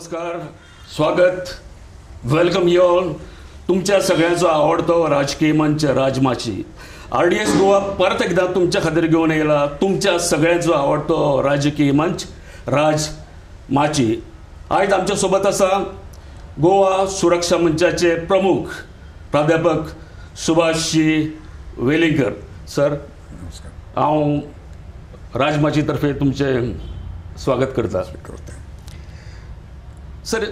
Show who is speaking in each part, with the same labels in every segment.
Speaker 1: नमस्कार, स्वागत, welcome you all. तुमच्या सगळ्यांचो आवडतो राजकीय मंच राजमाची RDS गोवा परत एकदा तुमच्या खातीर घेवन येयला. तुमच्या सगळ्यांचो आवडतो राजकीय मंच राजमाची. आयज आमच्या सोबत आसा गोवा सुरक्षा मंचाचे प्रमुख प्राध्यापक सुभाषजी वेलिंगकर. सर, हांव राजमाची तर्फे तुमचे स्वागत करता. सर,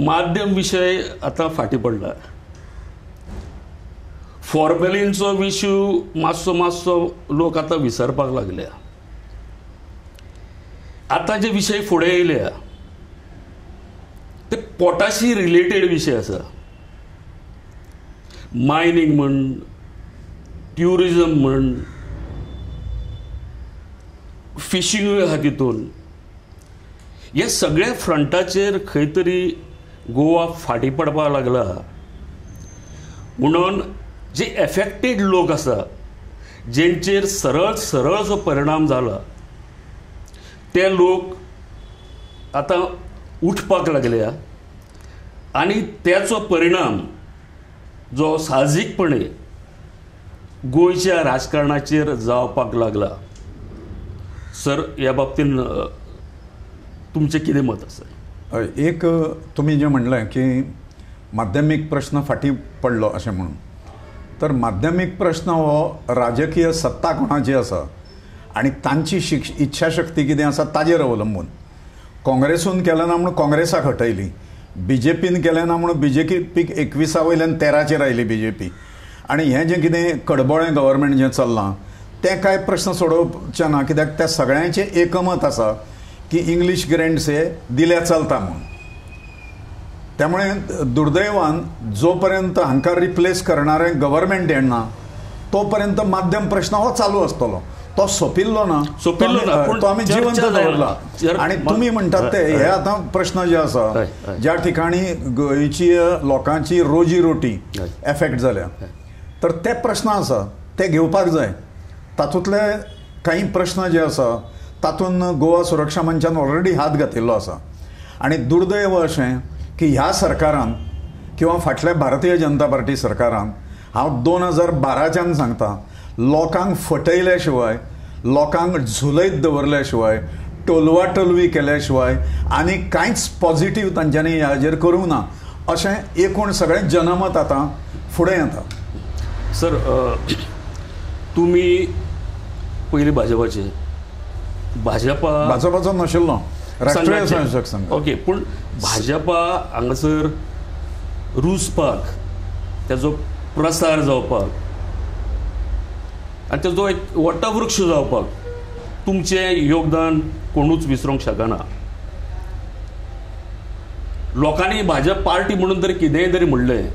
Speaker 1: माध्यम विषय आता फाटी पडला. फॉर्मेलिनचो विशू मातसो लोक आता विसरपाक लागल्या. आता जे विषय फुडें येयल्या ते पोटाशी रिलेटेड विषय आसा. मायनिंग म्हण, ट्युरिजम म्हण, फिशींगूय आहा तितून. हे सगळ्या फ्रंटाचेर खंय तरी गोवा फाटी पडपाक लागला. म्हणून जे एफेक्टेड लोक आसा, जेंचेर सरळचो परिणाम जाला, ते लोक आता उठपाक लागल्या आणि त्याचो परिणाम जो साहजिकपणे गोंयच्या राजकारणाचेर जावपाक लागला. सर, ह्या बाबतीन तुमचे कितें मत आसा?
Speaker 2: एक तुम्ही जे म्हणलें की माध्यमीक प्रश्न फाटी पडलो अशें म्हणून, तर माध्यमीक प्रश्न हो राजकीय सत्ता कोणाची आसा आनी तांची इच्छाशक्ती कितें आसा ताजेर अवलंबून. काँग्रेसून केलें ना म्हणून काँग्रेसाक हटयली, BJPन केलें ना म्हणून BJPक 21 वयल्यान 13चेर आयली BJP. आनी हें जें कितें कडबोळें गव्हर्मेंट जें चल्लां तें कांय प्रश्न सोडोवचे ना, कित्याक त्या सगळ्यांचें एकमत आसा की इंग्लिश ग्रँट्स हे दिल्या चलता म्हणून. त्यामुळे दुर्दैवान जोपर्यंत हांकां रिप्लेस करणारें गव्हर्मेंट येना तोपर्यंत माध्यम प्रश्न हो चालू आसतलो. तो सोंपिल्लो ना, तो आमी जिवंत दवरला. आनी तुमी म्हणटात ते हे आतां प्रश्न जे आसा, ज्या ठिकाणी गोंयची लोकांची रोजी रोटी एफेक्ट जाल्या, तर ते प्रश्न आसा ते घेवपाक जाय. तातूंतले काही प्रश्न जे आसा तातूंत गोवा सुरक्षा मंचान ऑलरेडी हात घातिल्लो आसा. आनी दुर्दैव अशें की ह्या सरकारान किंवा फाटल्या भारतीय जनता पार्टी सरकारान, हांव 2012च्यान सांगता, लोकांक फटयल्या शिवाय, लोकांक झुलयत दवरल्या शिवाय, टोलवाटोलवी केल्या शिवाय आनी कांयच पॉझिटीव तांच्यांनी हाजेर करूंक ना अशें एकूण सगळें जनमत आतां फुडें येता.
Speaker 1: सर, तुमी पयलीं भाजपाचो
Speaker 2: नाशिल्लो, राष्ट्रीय संयोजक संघ.
Speaker 1: ओके, पूण भाजपा हांगासर रुजपाक, तेजो प्रसार जावपाक आनी तेजो एक वटवृक्ष जावपाक तुमचें योगदान कोणूच विसरूंक शकना. लोकांनी भाजप पार्टी म्हणून तरी कितेंय तरी म्हणलें,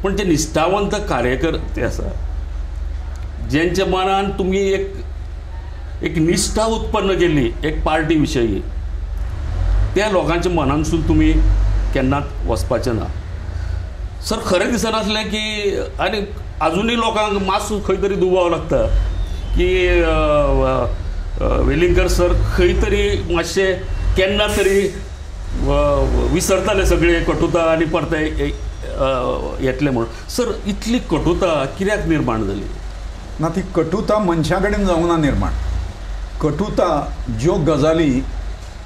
Speaker 1: पण जे निश्ठावंत कार्यकर्ते आसा, जेंच्या मनान तुमी एक निष्ठा उत्पन्न केली एक पार्टी विशयी, त्या लोकांच्या मनानसून तुमी केन्नाच वचपाचें ना. सर, खरें दिसनासलें की, आनी अजुनूय लोकांक मातसो खंय तरी दुबाव लागता की वेलिंगकर सर खंय तरी मातशे केन्ना तरी विसरताले सगळे कटुता आनी परते येतले म्हणून. सर, इतली कटुता कित्याक निर्माण जाली?
Speaker 2: ना, ती कटुता मनशा कडेन जावंक ना निर्माण. कटुता ज्यो गजाली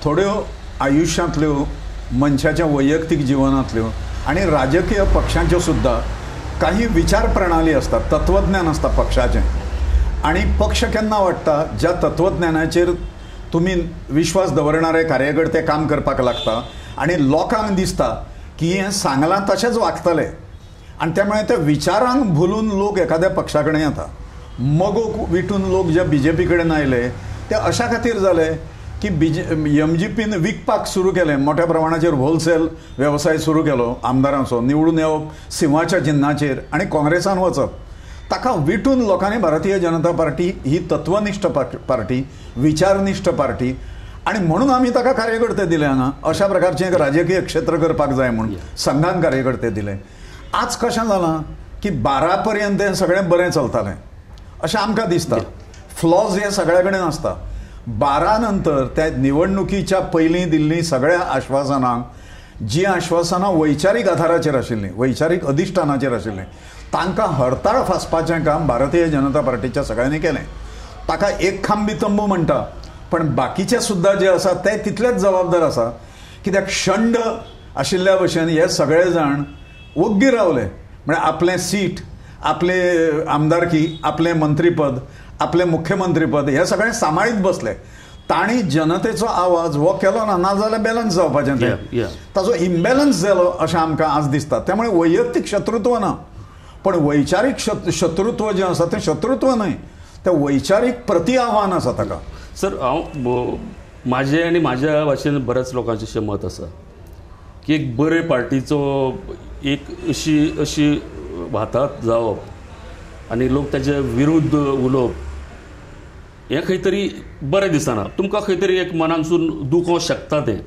Speaker 2: थोड्यो आयुश्यांतल्यो, मनशाच्या वैयक्तीक जिवनांतल्यो आनी राजकीय पक्षांच्यो सुद्दां काही विचार प्रणाली आसतात, तत्वज्ञान आसता पक्षाचें. आनी पक्ष केन्ना वाडटा ज्या तत्वज्ञानाचेर तुमी विश्वास दवरणारे कार्यकर्ते काम करपाक लागता आनी लोकांक दिसता की हें सांगलां तशेंच वागतले, आनी त्यामुळे त्या विचारांक भुलून लोक एखाद्या पक्षा कडेन येता. मगोक विटून लोक जे BJP कडेन आयले ते अशा खातीर जाले की MGPन विकपाक सुरू केलें, मोठ्या प्रमाणाचेर होलसेल वेवसाय सुरू केलो आमदारांचो, निवडून येवप सिंहाच्या चिन्हाचेर आनी काँग्रेसान वचप. ताका विटून लोकांनी भारतीय जनता पार्टी ही तत्वनिश्ठ पार्टी, विचारनिश्ठ पार्टी, आनी म्हणून आमी ताका कार्यकर्ते दिले हांगा. अशा प्रकारचें एक राजकीय क्षेत्र करपाक जाय म्हणून संघान कार्यकर्ते दिले. आज कशें जालां की 12 पर्यंत हें सगळें बरें चलतालें अशें आमकां दिसता. फ्लॉज हे सगळ्या कडेन आसता, 12 नंतर त्या निवडणुकीच्या पयलीं दिल्ली सगळ्या आश्वासनांक जी आश्वासनां वैचारीक आधाराचेर आशिल्लीं, वैचारीक अधिश्ठानाचेर आशिल्लीं, तांकां हरताळ फासपाचें काम भारतीय जनता पार्टीच्या सगळ्यांनी केलें. ताका एक खांबी तंबू म्हणटा, पण बाकीचे सुद्दां जे आसा ते तितलेच जबाबदार आसा. कित्याक शंड आशिल्ल्या भशेन हे सगळे जाण वग्गी रावले. म्हणजे आपलें सीट, आपले आमदारकी, आपलें मंत्रीपद, आपलें मुख्यमंत्रीपद हे सगळें सांबाळीत बसले. तांणी जनतेचो आवाज हो केलो ना, नाजाल्यार बॅलन्स जावपाचें तें. ताचो इम्बॅलन्स जालो अशें आमकां आज दिसता. त्यामुळे वैयक्तीक शत्रुत्व ना, पण वैचारीक शत्रुत्व जें आसा तें शत्रुत्व न्हय, तें वैचारीक प्रति आव्हान आसा ताका.
Speaker 1: सर, हांव म्हाजें आनी म्हाज्या भाशेन बऱ्याच लोकांचें अशें मत आसा की एक बरे पार्टीचो एक अशी वाताहत जावप आनी लोक ताचे विरुद्ध उलोवप हें खंय तरी बरें दिसना. तुमकां खंय तरी एक मनानसून दुखोवंक शकता तें.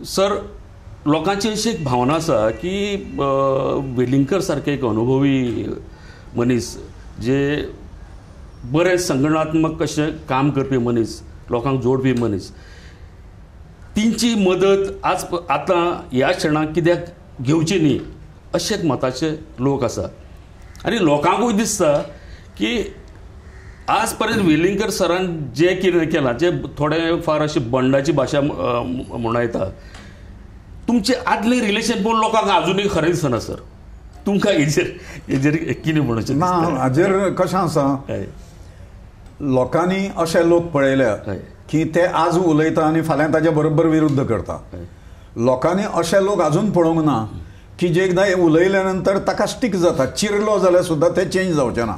Speaker 1: सर, लोकांची अशी एक भावना आसा की वेलिंगकर सारके एक अनुभवी मनीस, जे बरें संगणनात्मक कशें काम करपी मनीस, लोकांक जोडपी मनीस, तिंची मदत आतां ह्या क्षणाक कित्याक घेवची न्ही अशें एक मताचे लोक आसा. आनी लोकांकूय दिसता की आज पर्यंत वेलिंगकर सरान जे कितें केलां, जे थोडे फार अशी बंडाची भाशा म्हणयता, तुमचे आदले रिलेशन पळोवन लोकांक अजुनूय खरें दिसना. सर, तुमकां हेजेर कितें म्हणचें
Speaker 2: ना? हाजेर कशें आसा, लोकांनी अशे लोक पळयल्या की ते आज उलयता आनी फाल्यां ताच्या बरोबर विरुद्ध करता. लोकांनी अशे लोक अजून पळोवंक ना की जे एकदां हे उलयल्या नंतर ताका स्टीक जाता, चिरलो जाल्यार सुद्दां ते चेंज जावचे ना.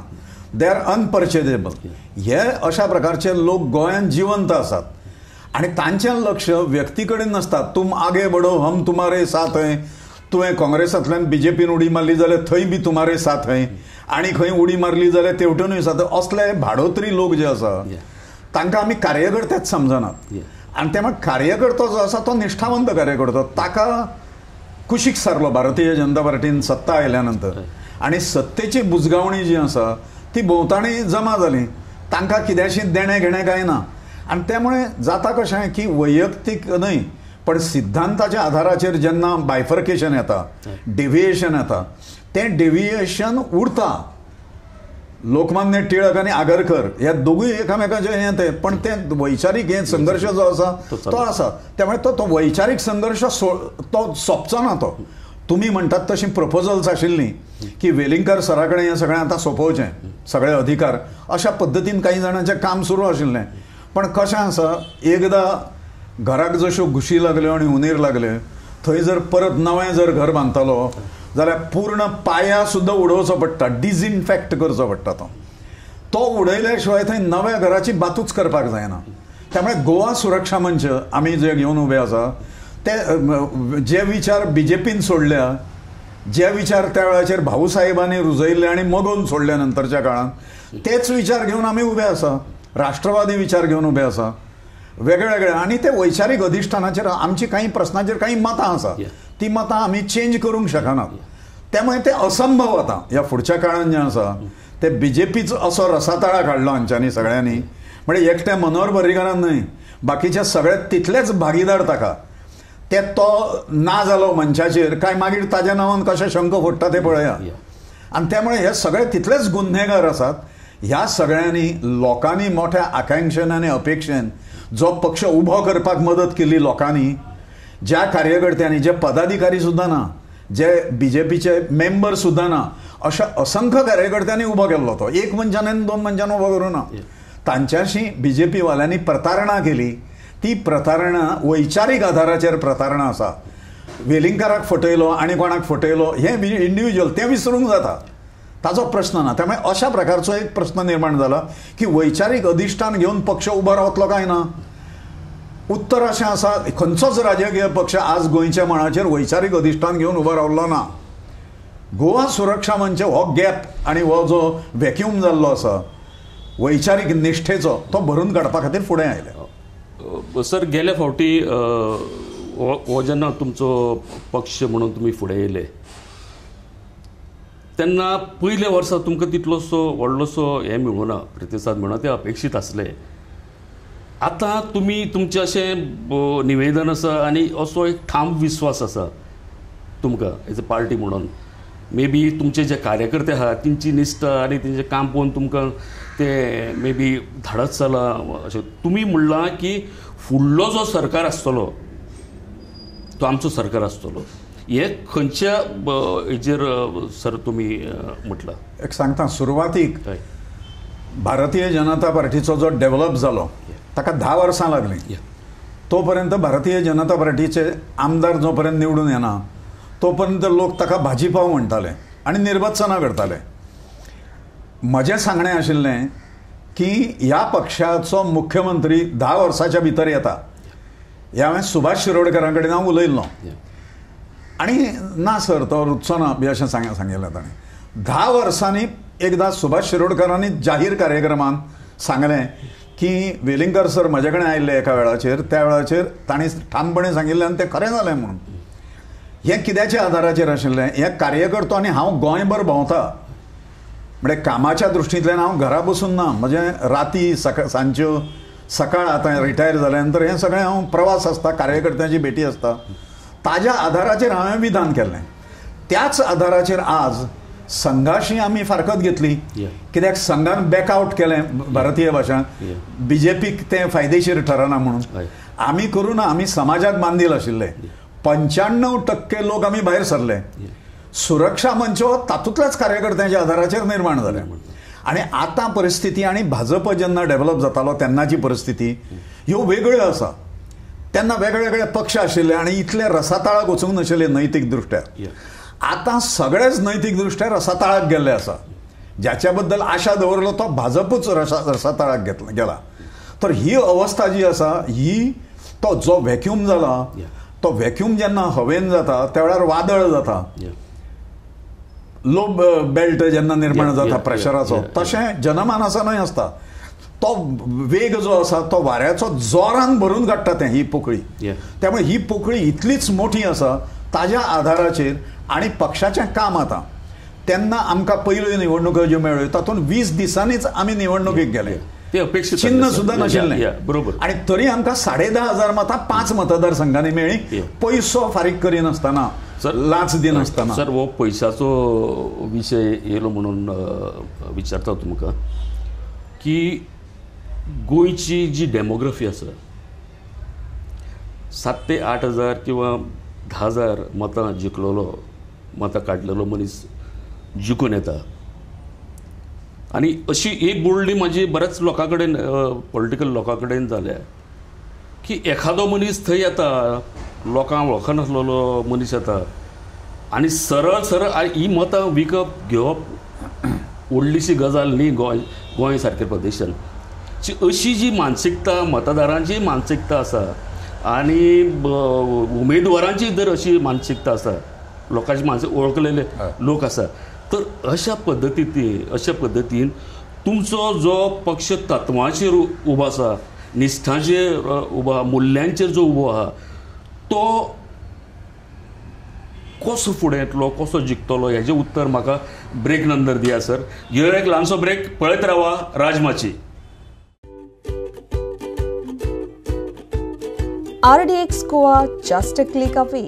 Speaker 2: They are unpurchasable. हे अशा प्रकारचे लोक गोंयांत जिवंत आसात आनी तांचें लक्ष व्यक्ती कडेन नासता. तुम आगे बढो, हम तुम्हारे साथ है. तुवें काँग्रेसांतल्यान बीजेपीन उडी मारली जाल्यार थंय बी तुम्हारे साथ है, आनी खंय उडी मारली जाल्यार तेवटेनूय साथ. असले भाडोत्री लोक जे आसा तांकां आमी कार्यकर्तेच समजनात. आनी त्या कार्यकर्तो जो आसा तो निश्ठावंत कार्यकर्तो. ताका कुशीक सारलो भारतीय जनता पार्टीन सत्ता आयल्या नंतर, आनी सत्तेची बुजगावणी जी आसा ती भोवताणी जमा जाली. तांकां कित्याशी देणे घेणे काय ना. आनी त्यामुळे जाता कशें की वैयक्तीक न्हय पण सिद्धांताच्या आधाराचेर जेन्ना बायफर्केशन येता, डेव्हिएशन येता, तें डेव्हिएशन उरता. लोकमान्य टिळक आनी आगरकर ह्या दोगूय एकामेकाचे हें ते, पण ते वैचारीक हे संघर्श जो आसा तो आसा. त्यामुळे तो वैचारीक संघर्श तो सोंपचो ना. तो तुम्ही म्हणटात तशी प्रपोजल्स आशिल्लीं की वेलिंगकर सरा कडेन हें सगळें आतां सोंपोवचें, सगळे अधिकार, अशा पद्दतीन काही जाणांचें काम सुरू आशिल्लें. पण कशें आसा, एकदां घराक जश्यो घुशी लागल्यो आनी उंदीर लागले, थंय जर परत नवें जर घर बांदतलो जाल्यार पूर्ण पाया सुद्दां उडोवचो पडटा, डिजइन्फेक्ट करचो पडटा. तो उडयल्या शिवाय थंय नव्या घराची बातूच करपाक जायना. त्यामुळे गोवा सुरक्षा मंच आमी जे घेवन उबे आसा ते जे विचार बीजेपीन सोडल्या, जे विचार त्या वेळाचेर भाऊसाहेबांनी रुजयल्ले आनी मगोवन सोडल्या नंतरच्या काळात, तेच विचार घेवन आमी उबे आसा. राष्ट्रवादी विचार घेवन उबे आसा वेगळे वेगळे. आनी ते वैचारीक अधिष्ठानाचेर आमची काही प्रश्नाचेर काही मतां आसा, ती मतां आमी चेंज करूंक शकनात. त्यामुळे ते असंभव आता ह्या फुडच्या काळात जे आसा ते बीजेपीचो असो रसातळा काडलो हांच्यांनी सगळ्यांनी. म्हणजे एकटे मनोहर पर्रीकारान न्हय, बाकीचे सगळे तितलेच भागीदार ताका. ते तो ना जालो मंचाचेर काय मागीर ताज्या नांवान कशें शंख फोडटा ते पळया. आनी त्यामुळे हे सगळे तितलेच गुन्हेगार आसात. ह्या सगळ्यांनी लोकांनी मोठ्या आकांक्षेन आनी अपेक्षेन जो पक्ष उबो करपाक मदत केली लोकांनी, ज्या कार्यकर्त्यांनी, जे पदाधिकारी सुद्दां ना, जे बीजेपीचे मेंबर सुद्दां ना, अशा असंख्य कार्यकर्त्यांनी उबो केल्लो तो. एक मनशान दोन मनशान उबो करूं ना. तांच्याशी बीजेपी वाल्यांनी प्रतारणा केली. ती प्रतारणा वैचारीक आधाराचेर प्रतारणा आसा. वेलिंगकराक फटयलो आनी कोणाक फटयलो हे इंडिव्हिज्युअल ते विसरूंक जाता, ताचो प्रश्न ना. त्यामुळे अशा प्रकारचो एक प्रश्न निर्माण जाला की वैचारीक अधिष्ठान घेवन पक्ष उबो रावतलो काय ना. उत्तर अशें आसा, खंयचोच राजकीय पक्ष आज गोंयच्या मळाचेर वैचारीक अधिष्ठान घेवन उबो रावल्लो ना. गोवा सुरक्षा मंच हो गॅप आनी हो जो व्हॅक्यूम जाल्लो आसा वैचारीक निश्ठेचो, तो भरून काडपा खातीर फुडें आयले.
Speaker 1: सर, गेल्या फावटी हो जेन्ना तुमचो पक्ष म्हणून तुमी फुडें येयले तेन्ना पयल्या वर्सा तुमकां तितलोसो व्हडलोसो हें मेळूना, प्रतिसाद मेळना, ते अपेक्षीत आसले. आतां तुमी तुमचें अशें निवेदन आसा आनी असो एक ठाम विश्वास आसा तुमकां एज अ पार्टी म्हणून मे बी तुमचे जे कार्यकर्ते आहात तेंची निश्ठा आनी तेंचें काम पळोवन तुमकां ते मे बी धाडस जालां अशें तुमी म्हणलां की फुडलो जो सरकार आसतलो तो आमचो सरकार आसतलो हे खंयच्या हेजेर सर तुमी म्हटलां
Speaker 2: एक सांगता सुरवातीक भारतीय जनता पार्टीचो जो डेव्हलप जालो ताका 10 वर्सां लागलीं तोपर्यंत भारतीय जनता पार्टीचे आमदार जो पर्यंत निवडून येना तोपर्यंत लोक ताका भाजीपाव म्हणटाले आनी निर्बत्सना करताले. म्हजें सांगणें आशिल्लें की ह्या पक्षाचो मुख्यमंत्री 10 वर्सांच्या भितर येता हें हांवें सुभाष शिरोडकरा कडेन हांव उलयल्लो आनी ना सर तो रुचो ना बी अशें सांगिल्लें ताणें. 10 वर्सांनी एकदां सुभाष शिरोडकरांनी जाहीर कार्यक्रमान सांगलें की वेलिंगकर सर म्हजे कडेन आयिल्ले एका वेळाचेर त्या वेळाचेर तांणी ठामपणे सांगिल्लें आनी तें खरें जालें म्हणून. हें कित्याच्या आदाराचेर आशिल्लें हे कार्यकर्तो आनी हांव गोंयभर भोंवता म्हणजे कामाच्या दृश्टींतल्यान हांव घरा बसून ना म्हजें राती सांजच्यो सकाळ आतां रिटायर जाल्या नंतर हें सगळें हांव प्रवास आसता कार्यकर्त्यांची भेटी आसता ताज्या आदाराचेर हांवें विधान केल्लें. त्याच आदाराचेर आज संघाशी आमी फारकत घेतली कित्याक संघान बॅकआउट केलें भारतीय भाशा बीजेपीक तें फायदेशीर ठरना म्हणून आमी करूं ना आमी समाजाक बांदील आशिल्ले 95% लोक आमी भायर सरले. सुरक्षा मंच तातूंतल्याच कार्यकर्त्यांच्या आदाराचेर निर्माण जाले आनी आतां परिस्थिती आनी भाजप जेन्ना डेव्हलप जातालो तेन्नाची परिस्थिती ह्यो वेगळ्यो आसा. तेन्ना वेगळे वेगळे पक्ष आशिल्ले आनी इतले रसाताळाक वचूंक नाशिल्ले नैतीक दृश्ट्या. आतां सगळेच नैतीक दृश्ट्या रसाताळाक गेल्ले आसा. ज्याच्या बद्दल आशा दवरलो तो भाजपूच रसाताळाक गेला. तर ही अवस्था जी आसा ही तो जो व्हॅक्यूम जाला तो व्हॅक्यूम जेन्ना हवेन जाता त्या वेळार वादळ जाता लो बेल्ट जेन्ना निर्माण जाता प्रेशराचो तशें जनमानसानूय आसता. तो वेग जो आसा तो वाऱ्याचो जोरान भरून काडटा तें ही पोकळी. त्यामुळे ही पोकळी इतलीच मोठी आसा ताज्या आदाराचेर आनी पक्षाचें काम आतां तेन्ना आमकां पयल्यो निवडणुको ज्यो मेळ्ळ्यो तातूंत 20 दिसांनीच आमी निवडणुकीक गेले. चिन्ह सुद्धा नाशिल्लें
Speaker 1: बरोबर
Speaker 2: आनी तरी आमकां 10,500 मतां 5 मतदारसंघांनी मेळ्ळी पयसो फारीक करिनासतना लाच दिनासतना.
Speaker 1: सर हो पयशाचो विशय येयलो म्हणून विचारता तुमकां की गोंयची जी डेमोग्राफी आसा 7 ते 8 हजार किंवा 10,000 मतां जिखलेलो मतां काडलेलो मनीस जिखून येता आनी अशी एक बोलणी म्हाजी बऱ्याच लोकां कडेन पॉलिटिकल लोकां कडेन जाल्या की एखादो मनीस थंय येता लोकांक वळखनासलेलो मनीस येता आनी सरळ सरळ ही मतां विकप घेवप व्हडलीशी गजाल न्ही गोंय सारके प्रदेशान. अशी जी मानसिकता मतदारांची मानसिकता आसा आनी उमेदवारांची जर अशी मानसिकता आसा लोकांची वळखलेले लोक आसा तर अशा पद्दतीन तुमचो जो पक्ष तत्वांचेर उबो आसा निश्ठांचेर उबो मुल्यांचेर जो उबो आहा तो कसो फुडें येतलो कसो जिखतलो हेजें उत्तर म्हाका ब्रेक नंतर दिया सर. ह्यो एक ल्हानसो ब्रेक पळयत रावा Rajmachi.
Speaker 3: RDX Goa just a click away.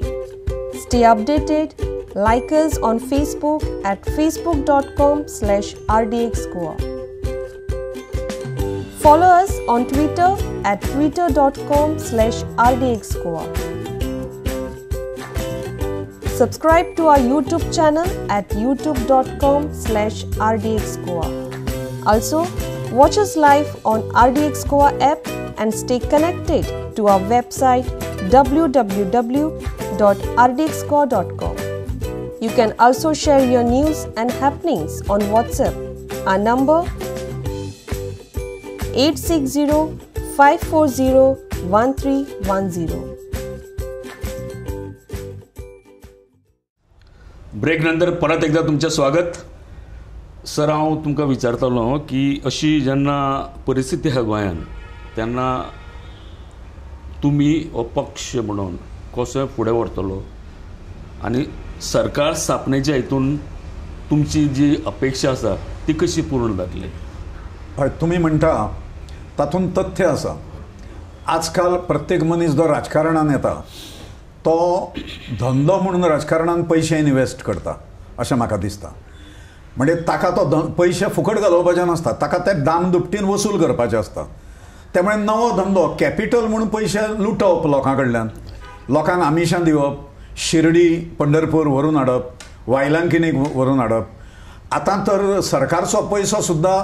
Speaker 3: Stay updated. Like us on Facebook at facebook.com/RDXGoa. Follow us on Twitter at twitter.com/RDXGoa. Subscribe to our YouTube channel at youtube.com/RDXGoa. Also, watch us live on RDX Goa app and stay connected to our website www.rdxgoa.com. You can also share your news and happenings on WhatsApp. Our number 860-540-1310.
Speaker 1: Break नंतर परत एकदा तुमचें स्वागत. Sir हांव तुमकां विचारतलो की अशी जेन्ना परिस्थिती आसा गोंयांत तेन्ना तुमी हो पक्ष म्हणून कसो फुडें व्हरतलो आनी सरकार स्थापनेच्या हितून तुमची जी अपेक्षा आसा ती कशी पूर्ण जातली.
Speaker 2: हय तुमी म्हणटा तातूंत तथ्य आसा आजकाल प्रत्येक मनीस जो राजकारणान येता तो धंदो म्हणून राजकारणान पयशे इन्वेस्ट करता अशें म्हाका दिसता. म्हणजे ताका तो पयशे फुकट घालोवपाचे नासता, ताका ते दाम दुपटीन वसूल करपाचें आसता. त्यामुळे नवो धंदो कॅपिटल म्हणून पयशे लुटप लोकां कडल्यान, लोकांक आमिशां दिवप, शिर्डी पंढरपूर व्हरून हाडप, वायलांकिनीक व्हरून हाडप. आतां तर सरकारचो पयसो सुद्दां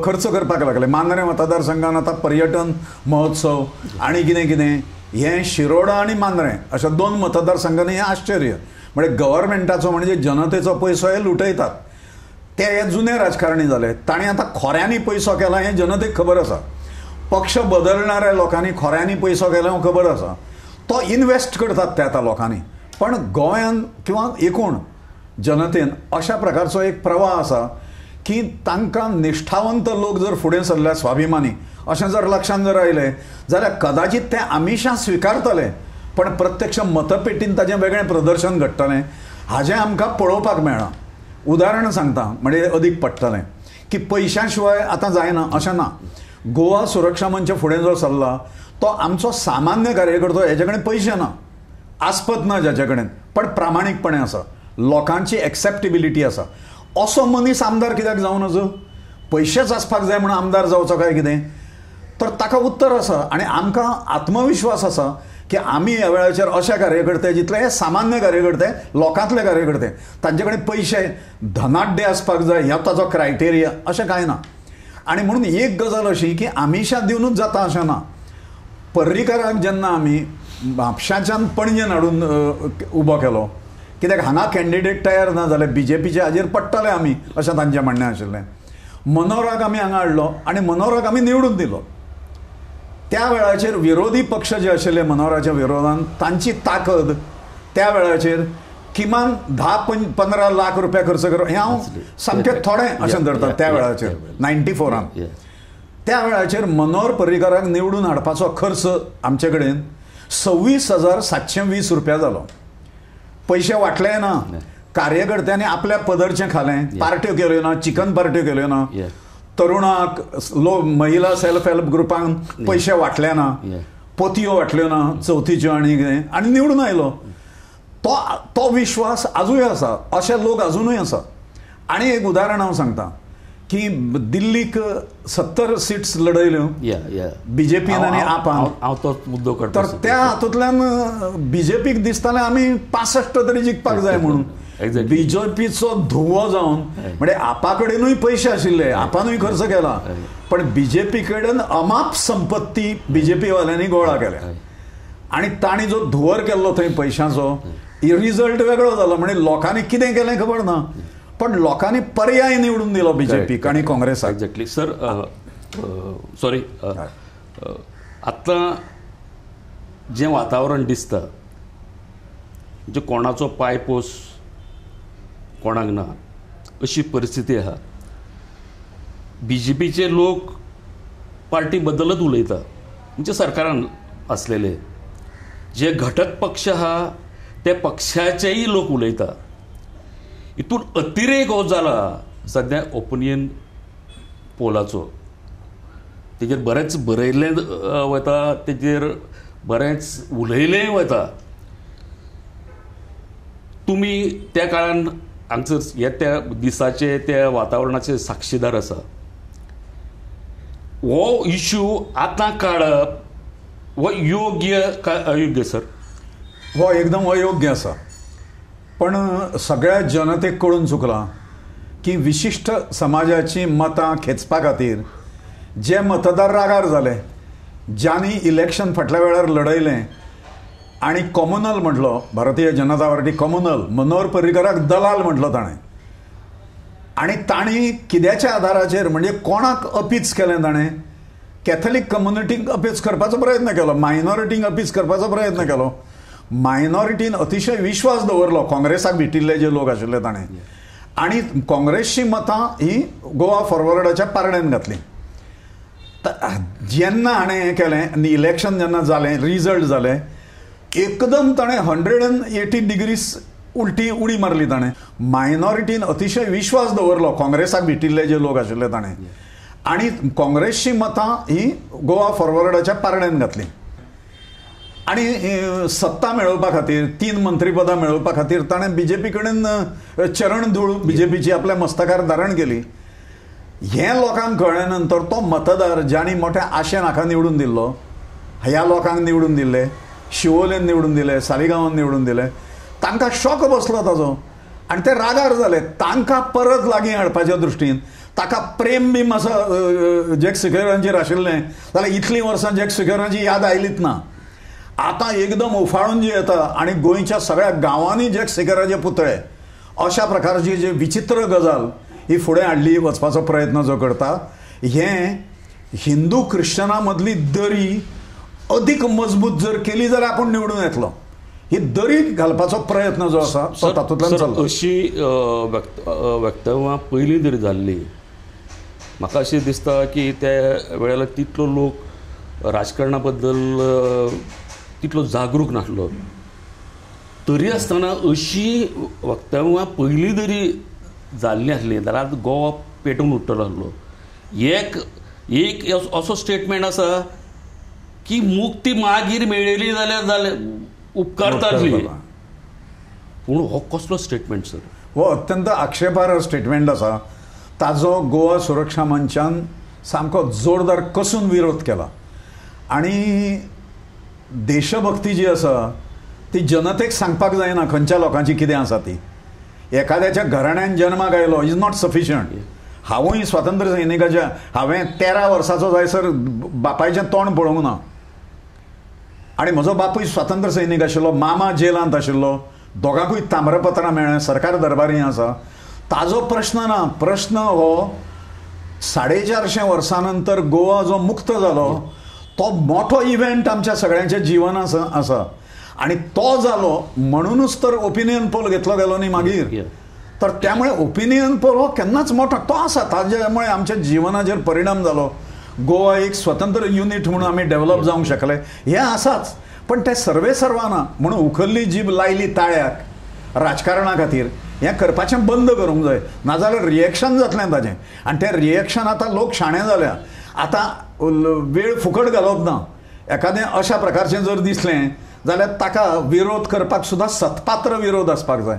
Speaker 2: खर्च करपाक लागले. मांद्रे मतदारसंघान आतां पर्यटन महोत्सव आनी कितें कितें हें शिरोडा आनी मांद्रे अशा 2 मतदारसंघांनी हें आश्चर्य. म्हणजे गव्हर्मेंटाचो म्हणजे जनतेचो पयसो हे लुटयतात. ते जुने राजकारणी जाले. तांणी आतां खोऱ्यांनी पयसो केला हें जनतेक खबर आसा. पक्ष बदलणाऱ्या लोकांनी खोऱ्यांनी पयसो केला हें खबर आसा. तो इन्वेस्ट करतात ते आतां लोकांनी. पण गोंयान किंवा एकूण जनतेन अशा प्रकारचो एक प्रवाह आसा की तांकां निश्ठावंत लोक जर फुडें सरले, स्वाभिमानी अशें जर लक्षांत जर आयलें जाल्यार कदाचित ते आमिशां स्विकारतले, पण प्रत्यक्ष मतपेटीन ताचें वेगळें प्रदर्शन घडटलें हाचें आमकां पळोवपाक मेळना. उदाहरण सांगता म्हणजे अदीक पडटलें की पयशां शिवाय आतां जायना अशें ना. गोवा सुरक्षा मंच फुडें जो सरला तो आमचो सामान्य कार्यकर्तो हेजे कडेन पयशे ना, आस्पत ना जाचे कडेन, पण प्रामाणीकपणे आसा, लोकांची एक्सेप्टेबिलिटी आसा. असो मनीस आमदार कित्याक जावं नजो? पयशेच आसपाक जाय म्हणून आमदार जावचो काय कितें? तर ताका उत्तर आसा. आनी आमकां आत्मविश्वास आसा की आमी ह्या वेळाचेर अशे कार्यकर्ते जितले हे सामान्य कार्यकर्ते, लोकांतले कार्यकर्ते, तांचे कडेन पयशे धनाढ्य आसपाक जाय ह्या ताचो क्रायटेरिया अशें कांय ना. आनी म्हणून एक गजाल अशी की आमिशां दिवनूच जाता अशें ना. पर्रीकाराक जेन्ना आमी म्हापशाच्यान पणजेन हाडून उबो केलो, कित्याक हांगा कॅन्डिडेट तयार ना जाले BJPचे हाजेर पडटले आमी अशें तांचें म्हणणें आशिल्लें. मनोहराक आमी हांगा हाडलो आनी मनोहराक आमी निवडून दिलो. त्या वेळाचेर विरोधी पक्ष जे आशिल्ले मनोहराच्या विरोधान तांची ताकद त्या वेळाचेर किमान 10-15 लाख रुपया खर्च करप हें हांव सामकें थोडें अशें धरता. त्या वेळाचेर 94 त्या वेळाचेर मनोहर पर्रीकाराक निवडून हाडपाचो खर्च आमचे कडेन 26,720 रुपया जालो. पयशे वाटले ना, कार्यकर्त्यांनी आपल्या पदरचें खालें, पार्ट्यो केल्यो ना, चिकन पार्ट्यो केल्यो ना, तरुणाक महिला सेल्फ हेल्प ग्रुपांक पयशे वाटले ना, पोतयो वाटल्यो ना चवथीच्यो आनी कितें, आनी निवडून आयलो. तो विश्वास आजूय आसा, अशे लोक अजुनूय आसा. आनी एक उदाहरण हांव सांगता की दिल्लीक 70 सीट्स लढयल्यो BJPन आनी आपान. तर त्या हातूंतल्यान BJPक दिसतालें आमी 65 तरी जिखपाक जाय म्हणून. BJPचो धुवो जावन म्हणजे आपा कडेनूय पयशे आशिल्ले, आपानूय खर्च केला, पण BJP कडेन अमाप संपत्ती BJP वाल्यांनी गोळा केल्या. आनी तांणी जो धुवर केल्लो थंय पयशांचो रिजल्ट वेगळो जालो. म्हणजे लोकांनी कितें केलें खबर ना, पण लोकांनी पर्याय निवडून दिलो BJPक आनी काँग्रेसाक.
Speaker 1: Exactly sir. सॉरी, आतां जें वातावरण दिसता म्हणजे कोणाचो पायपोस कोणाक ना अशी परिस्थिती आहा. BJPचे लोक पार्टी बद्दलच उलयता, म्हणजे सरकारान असलेले जे घटक पक्ष आहा ते पक्षाचेय लोक उलयता. हितून अतिरेक हो जाला सद्या ओपिनियन पोलाचो. तेजेर बरेंच बरयल्लें वता, तेजेर बरेंच उलयलेंय वता. तुमी त्या काळान हांगसर हे त्या दिसाचे त्या वातावरणाचे साक्षीदार आसा. हो इश्यू आतां काडप हो योग्य काय अयोग्य सर?
Speaker 2: हो एकदम अयोग्य आसा. पण सगळ्या जनतेक कळून चुकला की विशिष्ट समाजाची मतां खेचपा खातीर जे मतदार रागार जाले, ज्यांनी इलेक्शन फाटल्या वेळार लढयलें आनी कॉम्युनल म्हटलो, भारतीय जनता पार्टी कॉम्युनल, मनोहर पर्रीकाराक दलाल म्हटलो ताणें. आनी तांणी कित्याच्या आधाराचेर म्हणजे कोणाक अपीच केलें ताणें? कॅथलीक कम्युनिटीक अपीच करपाचो प्रयत्न केलो, मायनॉरिटींक अपीच करपाचो प्रयत्न केलो. मायनॉरिटीन अतिशय विश्वास दवरलो काँग्रेसाक भेटिल्ले जे लोक आशिल्ले ताणें. आनी काँग्रेसची मतां ही गोवा फॉरवर्डाच्या पारड्यान घातली. जेन्ना हाणें हें केलें, इलेक्शन जेन्ना जालें, रिजल्ट जालें, एकदम ताणें 180 डिग्रीज उडी मारली ताणें. मायनॉरिटीन अतिशय विश्वास दवरलो काँग्रेसाक भेटिल्ले जे लोक आशिल्ले ताणें. आणि काँग्रेसची मतां ही गोवा फॉरवर्डाच्या पारड्यान घातली आणि सत्ता मेळोवपा खातीर 3 मंत्रीपदां मेळोवपा खातीर ताणें बीजेपी कडेन चरण धूळ बीजेपीची आपल्या मस्तकार धारण केली. हें लोकांक कळ्ळे नंतर तो मतदार ज्यांनी मोठ्या आशेन हाका निवडून दिल्लो, ह्या लोकांक निवडून दिले, शिवोलेन निवडून दिले, सालिगांवान निवडून दिले, तांकां शॉक बसलो ताजो आनी ते रागार जाले. तांकां परत लागीं हाडपाच्या दृश्टीन ताका प्रेम बी मातसो जॅक सिक्वेरांचेर आशिल्लें जाल्यार इतलीं वर्सां जॅक सिक्वेरांची याद आयलीच ना. आतां एकदम उफाळून जी येता आणि गोंयच्या सगळ्या गांवांनी जॅक सिक्वेराचे पुतळे अशा प्रकारची जी विचित्र गजाल ही फुडें हाडली वचपाचो प्रयत्न जो करता, हें हिंदू क्रिश्चनां मदली दरी अदीक मजबूत जर केली जाल्यार आपूण निवडून येतलो. ही दरी घालपाचो प्रयत्न जो आसा तो तातूंतल्यान चल्ला.
Speaker 1: अशी वक्तव्यां पयलीं जरी जाल्ली, म्हाका अशें दिसता की त्या वेळेला तितलो लोक राजकारणा बद्दल तितलो जागरूक नासलो. तरी आसतना अशी वक्तव्यां पयलीं जरी जाल्ली आसली जाल्यार गोवा पेटून उठ्ठलो आसलो. एक असो स्टेटमेंट आसा की मुक्ती मागीर मेळयली जाल्यार उपकारताली. पूण हो कसलो स्टेटमेंट सर?
Speaker 2: हो अत्यंत आक्षेपार्ह स्टेटमेंट आसा. ताजो गोवा सुरक्षा मंचान सामको जोरदार कसून विरोध केला आणि देशभक्ती जी आसा ती जनतेक सांगपाक जायना खंयच्या लोकांची कितें आसा ती. एखाद्याच्या घराण्यान जन्माक आयलो इज नॉट सफिशियंट. हांवूय स्वातंत्र्य सैनिकाच्या हांवें 13 वर्साचो जायसर बापायचें तोंड पळोवंक ना आणि म्हजो बापूय स्वातंत्र्य सैनीक आशिल्लो, मामा जेलांत आशिल्लो, दोगांकूय ताम्रपत्रां मेळ्ळें, सरकार दरबारी आसा. ताजो प्रश्न ना. प्रश्न हो 450 वर्सां नंतर गोवा जो मुक्त जालो तो मोठो इव्हेंट आमच्या सगळ्यांच्या जिवनांत आसा आणि तो जालो म्हणूनच तर ओपिनियन पोल घेतलो गेलो न्ही मागीर. तर त्यामुळे ओपिनियन पोल हो केन्नाच मोठो तो आसा. ताज्यामुळे आमच्या जिवनाचेर परिणाम जालो. गोवा एक स्वतंत्र युनिट म्हणून आमी डेव्हलप जावंक शकले हें आसाच. पण ते सर्वे सर्वांना म्हणून उखल्ली जीब लायली ताळ्याक राजकारणा खातीर हें करपाचें बंद करूंक जाय. नाजाल्यार रिएक्शन जातलें ताचें आनी तें रिएक्शन आतां लोक शाणे जाल्या. आतां वेळ फुकट घालप ना. एखादें अशा प्रकारचें जर दिसलें जाल्यार ताका विरोध करपाक सुद्दां सत्पात्र विरोध आसपाक जाय.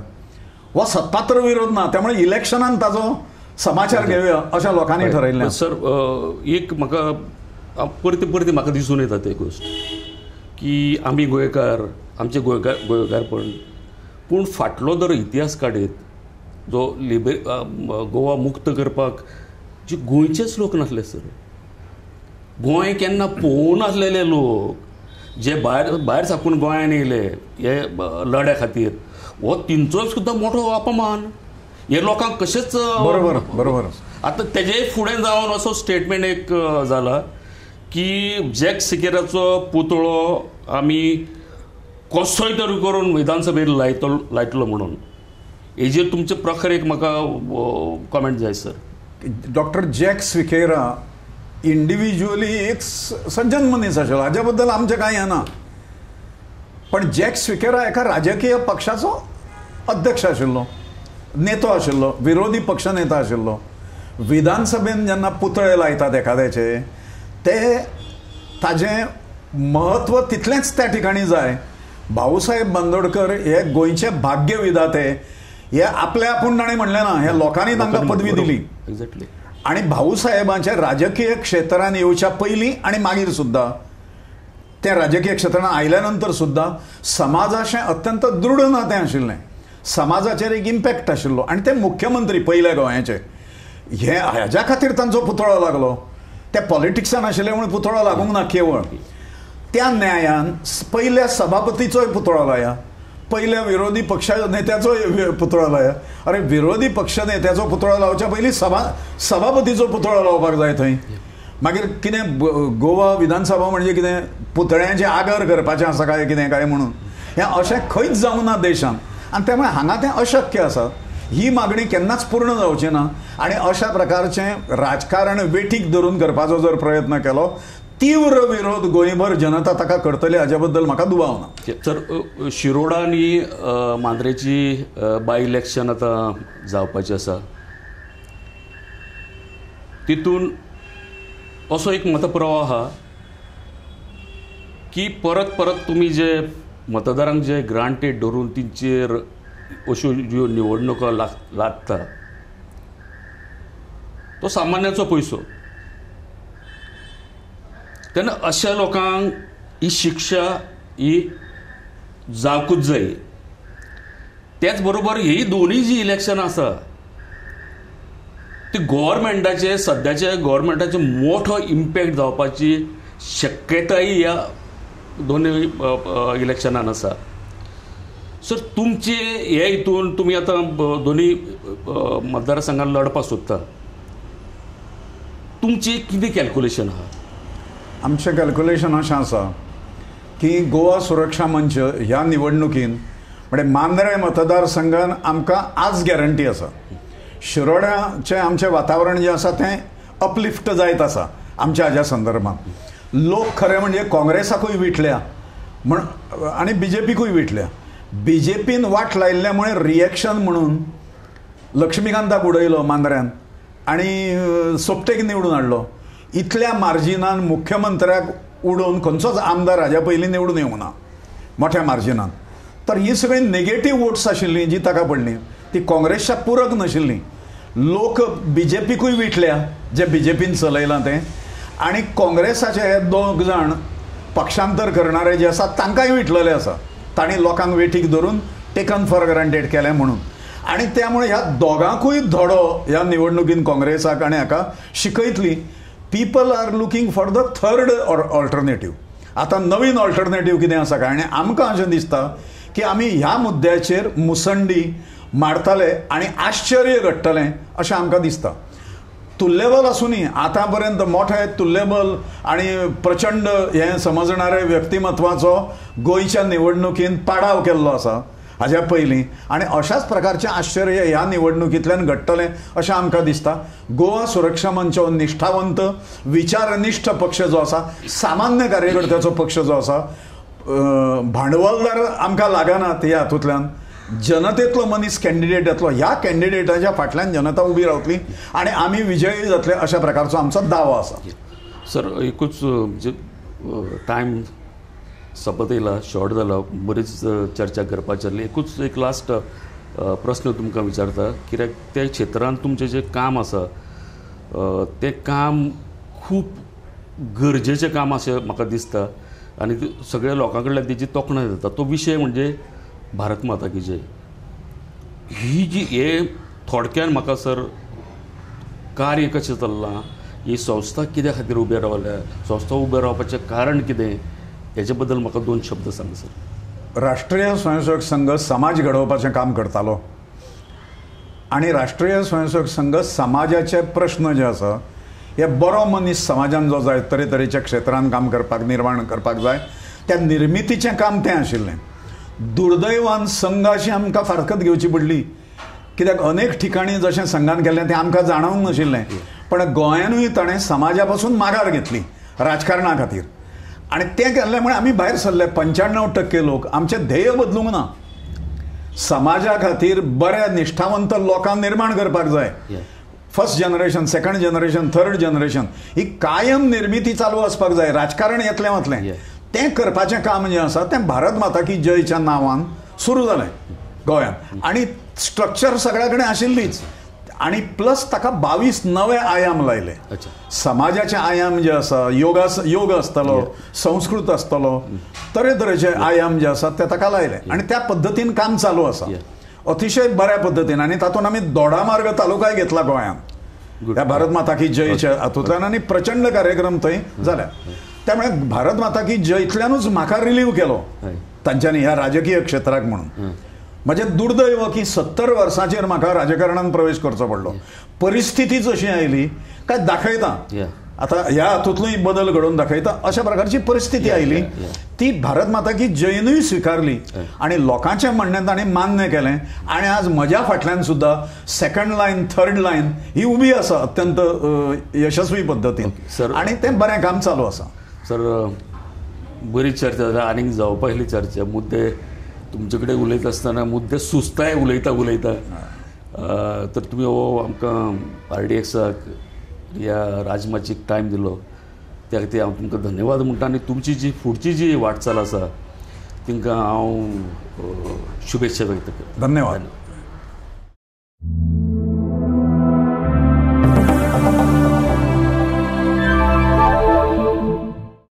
Speaker 2: हो सत्पात्र विरोध ना. त्यामुळे इलेक्शनान ताजो समाचार घेवया अशा लोकांनी ठरयिल्लें.
Speaker 1: सर एक म्हाका परती म्हाका दिसून येता ते गोश्ट की आमी गोंयकार, आमचे गोंयकारपण, पूण फाटलो जर इतिहास काडीत जो गोवा मुक्त करपाक जे गोंयचेच लोक नासले सर, गोंय केन्ना पळोवन नासलेले लोक जे भायर साकून गोंयांत येयले हे लढ्या खातीर, हो तिंचो सुद्दां मोठो अपमान. हे लोकांक कशेंच
Speaker 2: बरोबर.
Speaker 1: आतां तेजे फुडें जावन असो स्टेटमेंट एक जाला की जॅक सिक्वेराचो पुतळो आमी कसोय तरी करून विधानसभेत लायतलो म्हणून. हेजेर तुमचे प्रखर एक म्हाका कॉमेंट जाय sir.
Speaker 2: Doctor jack Sequeira individually एक सज्जन मनीस आशिल्लो, हाज्या बद्दल आमचें कांय ना. पण जॅक सिक्वेरा एका राजकीय पक्षाचो अध्यक्ष आशिल्लो, नेतो आशिल्लो, विरोधी पक्ष नेता आशिल्लो. विधानसभेन जेन्ना पुतळे लायतात एखाद्याचे ते ताजें महत्व तितलेंच त्या ठिकाणी जाय. भाऊसाहेब बांदोडकर हे गोंयचे भाग्य विधाते हे आपल्या आपूण ताणें म्हणलें ना, हे लोकांनी तांकां पदवी दिली.
Speaker 1: एक्झॅक्टली.
Speaker 2: आणि भाऊसाहेबांचे राजकीय क्षेत्रांत येवच्या पयलीं आणि मागीर सुद्दां ते राजकीय क्षेत्रांत आयल्या नंतर सुद्दां समाजाचें अत्यंत दृढ नातें आशिल्लें. समाजाचेर एक इम्पॅक्ट आशिल्लो आणि ते मुख्यमंत्री पयले गोंयाचे. हेज्या खातीर तांचो पुतळो लागलो. ते पॉलिटिक्सान आशिल्ले म्हणून पुतळो लागूंक ना. केवळ त्या न्यायान पयल्या सभापतीचोय पुतळो लाया, पयल्या विरोधी पक्ष नेत्याचोय पुतळो लाया. अरे विरोधी पक्ष नेत्याचो पुतळो लावच्या पयलीं सभापतीचो पुतळो लावपाक जाय थंय. मागीर कितें गोवा विधानसभा म्हणजे कितें पुतळ्यांचे आगर करपाचें आसा काय कितें काय म्हणून हें अशें खंयच जावं ना देशांत. आनी त्यामुळे हांगा तें अशक्य आसा. ही मागणी केन्नाच पूर्ण जावची ना. आणि अशा प्रकारचें राजकारण वेठीक धरून करपाचो जर प्रयत्न केलो तीव्र विरोध गोंयभर जनता ताका करतली हाचे बद्दल म्हाका दुबाव ना.
Speaker 1: तर शिरोडा आनी मांद्रेची बाय इलेक्शन आतां जावपाचें आसा. तितून असो एक मतपुरावो आहा की परत परत तुम्ही जे मतदारांक जे ग्रांटेड धरून तेंचेर अश्यो ज्यो निवडणुको लागता तो सामान्याचो पयसो. तेन्ना अशा लोकांक ही शिक्षा ही जावकूच जाय. त्याच बरोबर ही दोन्ही जी इलेक्शन आसा ती गव्हर्मेंटाचे सद्याच्या गव्हर्मेंटाचे मोठो इम्पॅक्ट जावपाची शक्यताय ह्या दोन्ही इलेक्शनान आसा. सर तुमचे हे हितून तुम्ही आतां दोन्ही मतदारसंघात लढपाक सोदता, तुमचे कितें कॅल्क्युलेशन आहा?
Speaker 2: आमचें कॅल्क्युलेशन अशें आसा की गोवा सुरक्षा मंच ह्या निवडणुकीन म्हणजे मांद्रे मतदारसंघान आमकां आज गॅरंटी आसा. शिरोड्याचें आमचें वातावरण जें आसा तें अपलिफ्ट जायत आसा आमच्या हाज्या संदर्भात. लोक खरें म्हणजे काँग्रेसाकूय विटल्या म्हण आनी BJPकूय विटल्या. BJPन वाट लायिल्ल्यामुळे रिएक्शन म्हणून लक्ष्मीकांताक उडयलो मांद्र्यान आनी सोपटेक निवडून हाडलो. इतल्या मार्जिनान मुख्यमंत्र्याक उडोवन खंयचोच आमदार हाज्या पयलीं निवडून येवंक ना मोठ्या मार्जिनान. तर ही सगळी नेगेटीव वोट्स आशिल्लीं जी ताका पडलीं ती काँग्रेसच्या पूरक नाशिल्लीं. लोक BJPकूय विटल्या जे BJPन चलयलां तें आनी काँग्रेसाचे हे दोग जाण पक्षांतर करणारे जे आसा तांकांय विटलेले आसा. तांणी लोकांक वेठीक धरून टेकन फॉर ग्रांटेड केलें म्हणून. आनी त्यामुळे ह्या दोगांकूय धडो ह्या निवडणुकीन काँग्रेसाक आनी हाका शिकयतली. People are looking for the third alternative. आतां नवीन ऑल्टरनेटीव कितें आसा काय आनी आमकां अशें दिसता की आमी ह्या मुद्द्याचेर मुसंडी मारतले आनी आश्चर्य घडटलें अशें आमकां दिसता. तुल्यबल आसुनी आतां पर्यंत मोठे तुल्यबल आनी प्रचंड हें समजणारे व्यक्तिमत्वाचो गोंयच्या निवडणुकीन पाडाव केल्लो आसा हाज्या पयलीं आनी अशाच प्रकारचें आश्चर्य ह्या निवडणुकींतल्यान घडटलें अशें आमकां दिसता. गोवा सुरक्षा मंच हो निश्ठावंत विचारनिश्ठ पक्ष जो आसा, सामान्य कार्यकर्त्याचो पक्ष जो आसा, भांडवलदार आमकां लागनात ह्या हातूंतल्यान. जनतेतलो मनीस कॅन्डिडेट येतलो, ह्या कॅन्डिडेटाच्या फाटल्यान जनता उबी रावतली आनी आमी विजयी जातले अशा प्रकारचो आमचो दावो आसा.
Speaker 1: सर एकूच म्हणजे टायम सोंपत येयला, शॉर्ट जाला, बरीच चर्चा करपाची आसली. एकूच एक लास्ट प्रश्न तुमकां विचारता, कित्याक त्या क्षेत्रांत तुमचें जें काम आसा तें काम खूब गरजेचें काम अशें म्हाका दिसता आनी सगळ्या लोकां कडल्यान तेजी तोखणाय जाता. तो विशय म्हणजे भारत माता की जय. ही जी हे थोडक्यान म्हाका सर कार्य कशें चल्लां, ही संस्था कित्या खातीर उबें रावल्या, संस्था उबें रावपाचें कारण कितें, हेचे बद्दल म्हाका 2 शब्द सांग सर.
Speaker 2: राष्ट्रीय स्वयंसेवक संघ समाज घडोवपाचें काम करतालो आनी राष्ट्रीय स्वयंसेवक संघ समाजाचे प्रश्न जे आसा हे बरो मनीस समाजान जो जाय तरेतरेच्या क्षेत्रांत काम करपाक निर्माण करपाक जाय त्या निर्मितीचें काम तें आशिल्लें. दुर्दैवान संघाची आमकां फारकत घेवची पडली कित्याक अनेक ठिकाणी जशें संघान केल्लें तें आमकां जाणवंक नाशिल्लें. पण गोंयानूय ताणें समाजा पासून माघार घेतली राजकारणा खातीर आनी तें केल्ले मुळे आमी भायर सरले. 95% लोक आमचें ध्येय बदलूंक ना. समाजा खातीर बऱ्या निश्ठावंत लोकांक निर्माण करपाक जाय. First generation, second generation, third generation ही कायम निर्मिती चालू आसपाक जाय. राजकारण येतलें वतलें तें करपाचें काम जें आसा तें भारत माता की जयच्या नांवान सुरू जालें गोंयांत आनी स्ट्रक्चर सगळ्या कडेन आशिल्लीच आनी प्लस ताका 22 नवे आयाम लायले. समाजाचे आयाम जे आसा, योग आसतलो, संस्कृत आसतलो, तरेतरेचे आयाम जे आसात ते ताका लायले आनी त्या पद्दतीन काम चालू आसा अतिशय बऱ्या पद्दतीन. आनी तातूंत आमी दोडामार्ग तालुकाय घेतला गोंयांत ह्या भारत माता की जयच्या हातूंतल्यान आनी प्रचंड कार्यक्रम थंय जाल्या. त्यामुळे भारत माता की जयतल्यानूच म्हाका रिलीव केलो तांच्यांनी ह्या राजकीय क्षेत्राक म्हणून. म्हणजे दुर्दैव की 70 वर्सांचेर म्हाका राजकारणांत प्रवेश करचो पडलो. परिस्थितीच अशी आयली काय दाखयता आता ह्या हातूंतलोय बदल घडोवन दाखयता अशा प्रकारची परिस्थिती आयली. ती भारत माता की जयनूय स्विकारली आनी लोकांच्या म्हणणें ताणें मान्य केलें आनी आज म्हज्या फाटल्यान सुद्दां सेकंड लायन, थर्ड लायन ही उबी आसा अत्यंत यशस्वी पद्दतीन आनी तें बरें काम चालू आसा.
Speaker 1: सर बरी चर्चा जाता आनीक जावपा आसली चर्चा. मुद्दे तुमचे कडेन उलयत आसतना मुद्दे सुस्ताय उलयता तर तुमी हो आमकां RDXाक ह्या राजमाचीक टायम दिलो त्या खातीर हांव तुमकां धन्यवाद म्हणटा आनी तुमची जी फुडची जी वाटचाल आसा तिंका हांव शुभेच्छा व्यक्त करता.
Speaker 2: धन्यवाद.